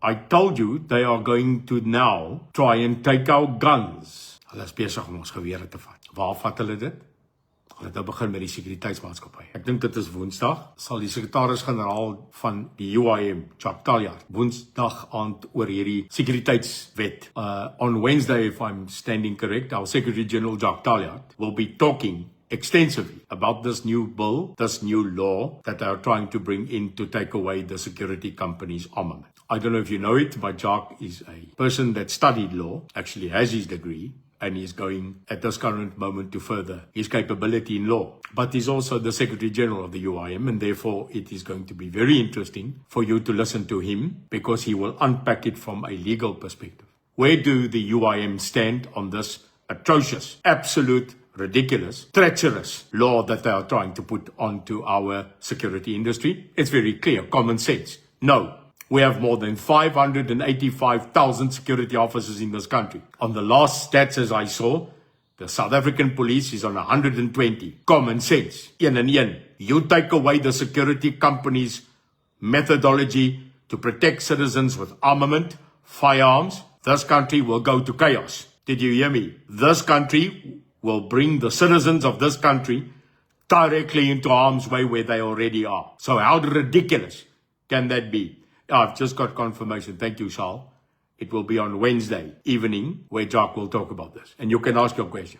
I told you they are going to now try and take our guns. Hulle is besig om ons gewere te vat. Waar vat hulle dit? Hulle het nou begin met die sekuriteitsmaatskappy. Ek dink dit is Woensdag. Sal die sekretaris-generaal van die UIM, Jacques Taljaard, Woensdag aand oor hierdie sekuriteitswet. On Wednesday, if I'm standing correct, our Secretary General Jacques Taljaard will be talking extensively about this new bill, this new law that they are trying to bring in to take away the security companies' armament. I don't know if you know it, but Jacques is a person that studied law, actually has his degree, and he's going at this current moment to further his capability in law. But he's also the Secretary General of the UIM, and therefore it is going to be very interesting for you to listen to him because he will unpack it from a legal perspective. Where do the UIM stand on this atrocious, absolute, ridiculous, treacherous law that they are trying to put onto our security industry? It's very clear, common sense. No. We have more than 585,000 security officers in this country. On the last stats as I saw, the South African police is on 120. Common sense. Een en een. You take away the security companies' methodology to protect citizens with armament, firearms, this country will go to chaos. Did you hear me? This country will bring the citizens of this country directly into harm's way where they already are. So how ridiculous can that be? I've just got confirmation. Thank you, Charles. It will be on Wednesday evening where Jacques will talk about this. And you can ask your question.